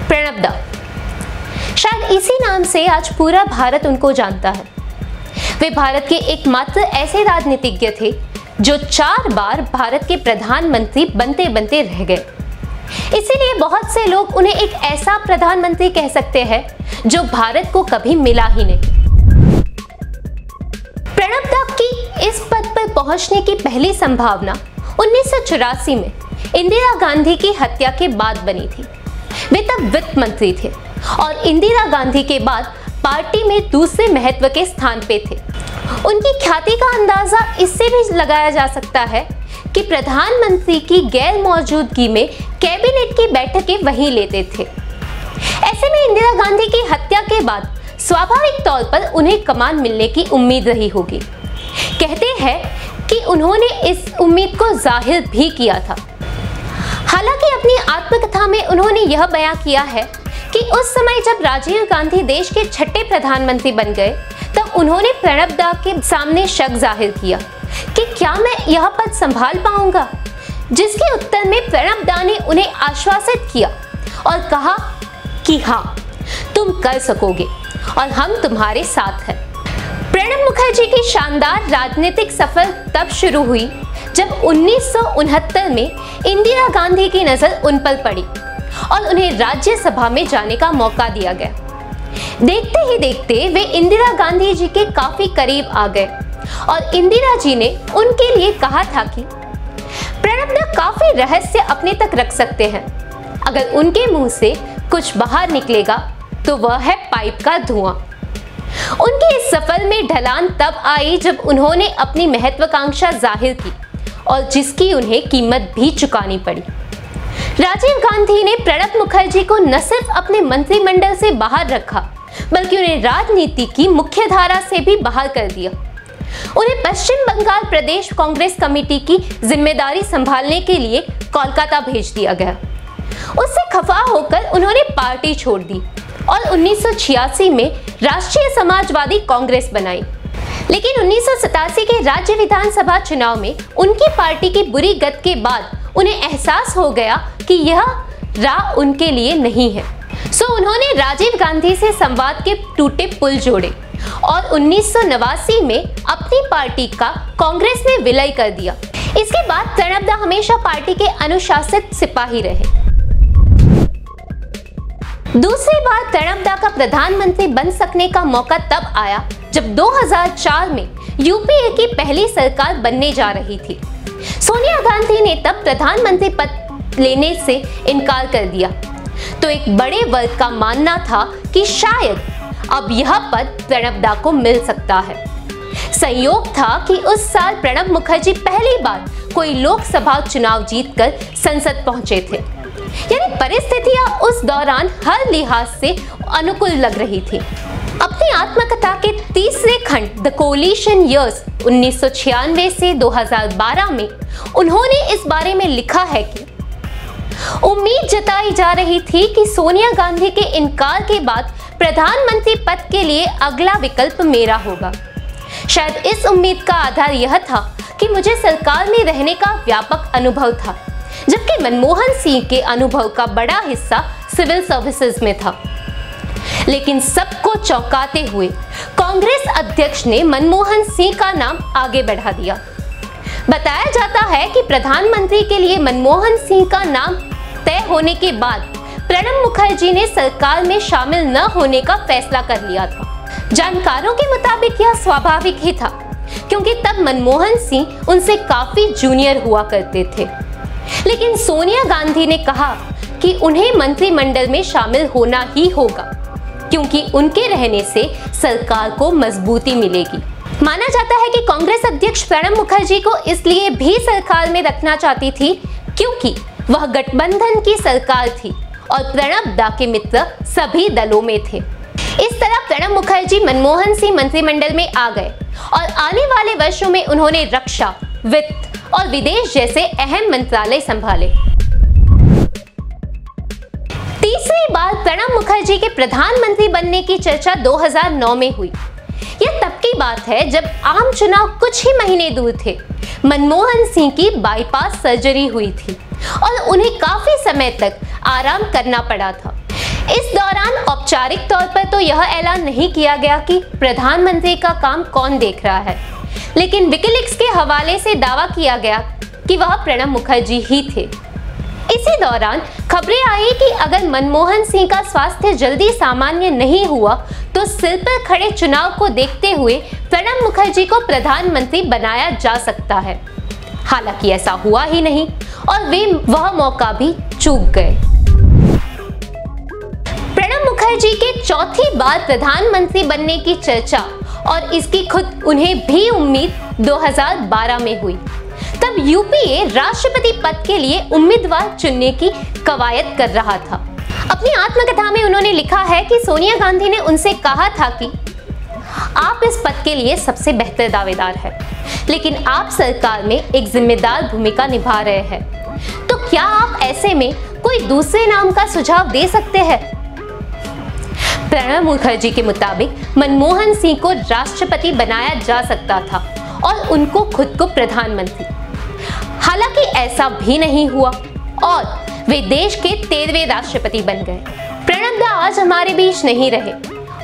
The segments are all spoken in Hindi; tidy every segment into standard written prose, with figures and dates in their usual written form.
प्रणब दा, शायद इसी नाम से आज पूरा भारत उनको जानता है। वे भारत के एकमात्र ऐसे राजनीतिज्ञ थे जो 4 बार भारत के प्रधानमंत्री बनते बनते रह गए। इसीलिए बहुत से लोग उन्हें एक ऐसा प्रधानमंत्री कह सकते हैं जो भारत को कभी मिला ही नहीं। प्रणब दा की इस पद पर पहुंचने की पहली संभावना 1984 में इंदिरा गांधी की हत्या के बाद बनी थी। वे तब वित्त मंत्री थे और इंदिरा गांधी के बाद पार्टी में दूसरे महत्व के स्थान पे थे। उनकी ख्याति का अंदाजा इससे भी लगाया जा सकता है कि प्रधानमंत्री की गैर मौजूदगी में कैबिनेट की बैठकें वही लेते थे। ऐसे में इंदिरा गांधी की हत्या के बाद स्वाभाविक तौर पर उन्हें कमान मिलने की उम्मीद रही होगी। कहते हैं कि उन्होंने इस उम्मीद को जाहिर भी किया था। हालांकि अपनी आत्मकथा में उन्होंने यह बयां किया है कि उस समय जब राजीव गांधी देश के 6ठे प्रधानमंत्री बन गए तब उन्होंने प्रणब दा के सामने शक जाहिर किया कि क्या मैं यह पद संभाल पाऊंगा, जिसके उत्तर में प्रणब दा ने उन्हें आश्वासित किया और कहा कि हाँ, तुम कर सकोगे और हम तुम्हारे साथ हैं। प्रणब मुखर्जी की शानदार राजनीतिक सफर तब शुरू हुई जब 1969 में इंदिरा गांधी की नजर उन पर पड़ी और उन्हें राज्यसभा में जाने का मौका दिया गया। देखते ही देखते वे इंदिरा गांधी जी के काफी करीब आ गए और इंदिरा जी ने उनके लिए कहा था कि प्रणब दा काफी रहस्य अपने तक रख सकते हैं। अगर उनके मुंह से कुछ बाहर निकलेगा तो वह है पाइप का धुआं। उनके इस सफर में ढलान तब आई जब उन्होंने अपनी महत्वाकांक्षा जाहिर की और जिसकी उन्हें कीमत भी चुकानी पड़ी। राजीव गांधी ने प्रणब मुखर्जी को न सिर्फ अपने मंत्रिमंडल से बाहर रखा बल्कि उन्हें राजनीति की मुख्य धारा से भी बाहर कर दिया। उन्हें पश्चिम बंगाल प्रदेश कांग्रेस कमेटी की जिम्मेदारी संभालने के लिए कोलकाता भेज दिया गया। उससे खफा होकर उन्होंने पार्टी छोड़ दी और 1986 में राष्ट्रीय समाजवादी कांग्रेस बनाई। लेकिन 1987 के राज्य विधानसभा चुनाव में उनकी पार्टी की बुरी गत के बाद उन्हें एहसास हो गया कि यह राह उनके लिए नहीं है। सो उन्होंने राजीव गांधी से संवाद के टूटे पुल जोड़े और 1989 में अपनी पार्टी का कांग्रेस में विलय कर दिया। इसके बाद प्रणब दा हमेशा पार्टी के अनुशासित सिपाही रहे। दूसरी बार प्रणब दा का प्रधानमंत्री बन सकने का मौका तब आया जब 2004 में यूपीए की पहली सरकार बनने जा रही थी। सोनिया गांधी ने तब प्रधानमंत्री पद लेने से इनकार कर दिया, तो एक बड़े वर्ग का मानना था कि शायद अब यह पद प्रणब दा को मिल सकता है। संयोग था कि उस साल प्रणब मुखर्जी पहली बार कोई लोकसभा चुनाव जीतकर संसद पहुंचे थे, यानी परिस्थितियां उस दौरान हर लिहाज से अनुकूल लग रही थी। अपनी आत्मकथा के तीसरे खंड द कोलिशन ईयर्स 1996 से 2012 में उन्होंने इस बारे में लिखा है कि उम्मीद जताई जा रही थी कि सोनिया गांधी के इनकार के बाद प्रधानमंत्री पद के लिए अगला विकल्प मेरा होगा। शायद इस उम्मीद का आधार यह था कि मुझे सरकार में रहने का व्यापक अनुभव था, जबकि मनमोहन सिंह के अनुभव का बड़ा हिस्सा सिविल सर्विसेज में था। लेकिन सबको चौंकाते हुए कांग्रेस अध्यक्ष ने मनमोहन सिंह का नाम आगे बढ़ा दिया। बताया जाता है कि प्रधानमंत्री के लिए मनमोहन सिंह का नाम तय होने के बाद प्रणब मुखर्जी ने सरकार में शामिल न होने का फैसला कर लिया था। जानकारों के मुताबिक यह स्वाभाविक ही था, क्योंकि तब मनमोहन सिंह उनसे काफी जूनियर हुआ करते थे। लेकिन सोनिया गांधी ने कहा कि उन्हें मंत्रिमंडल में शामिल होना ही होगा, क्योंकि उनके रहने से सरकार को मजबूती मिलेगी। माना जाता है कि कांग्रेस अध्यक्ष प्रणब मुखर्जी को इसलिए भी सरकार में रखना चाहती थी क्योंकि वह गठबंधन की सरकार थी और प्रणब दा के मित्र सभी दलों में थे। इस तरह प्रणब मुखर्जी मनमोहन सिंह मंत्रिमंडल में आ गए और आने वाले वर्षों में उन्होंने रक्षा, वित्त और विदेश जैसे अहम मंत्रालय संभाले। तीसरी बार प्रणब मुखर्जी के प्रधानमंत्री बनने की चर्चा 2009 में हुई। यह तब की बात है जब आम चुनाव कुछ ही महीने दूर थे। मनमोहन सिंह की बाईपास सर्जरी हुई थी और उन्हें काफी समय तक आराम करना पड़ा था। इस दौरान औपचारिक तौर पर तो यह ऐलान नहीं किया गया कि प्रधानमंत्री का काम कौन देख रहा है, लेकिन विकिलीक्स के हवाले से दावा किया गया कि वह प्रणब मुखर्जी ही थे। इसी दौरान खबरें आई कि अगर मनमोहन सिंह का स्वास्थ्य जल्दी सामान्य नहीं हुआ तो सिर पर खड़े चुनाव को देखते हुए प्रणब मुखर्जी को प्रधानमंत्री बनाया जा सकता है। हालांकि ऐसा हुआ ही नहीं और वे वह मौका भी चूक गए। प्रणब मुखर्जी के चौथी बार प्रधानमंत्री बनने की चर्चा और इसकी खुद उन्हें भी उम्मीद 2012 में हुई। तब यूपीए राष्ट्रपति पद के लिए उम्मीदवार चुनने की कवायद कर रहा था। अपनी आत्मकथा में उन्होंने लिखा है कि सोनिया गांधी ने उनसे कहा था कि आप इस पद के लिए सबसे बेहतर दावेदार हैं, लेकिन आप सरकार में एक जिम्मेदार भूमिका निभा रहे हैं, तो क्या आप ऐसे में कोई दूसरे नाम का सुझाव दे सकते हैं? प्रणब मुखर्जी के मुताबिक मनमोहन सिंह को राष्ट्रपति बनाया जा सकता था और उनको खुद को प्रधानमंत्री। हालांकि ऐसा भी नहीं हुआ और वे देश के 13वें राष्ट्रपति बन गए। प्रणब दा आज हमारे बीच नहीं रहे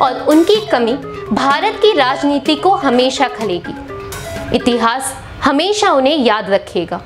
और उनकी कमी भारत की राजनीति को हमेशा खलेगी। इतिहास हमेशा उन्हें याद रखेगा।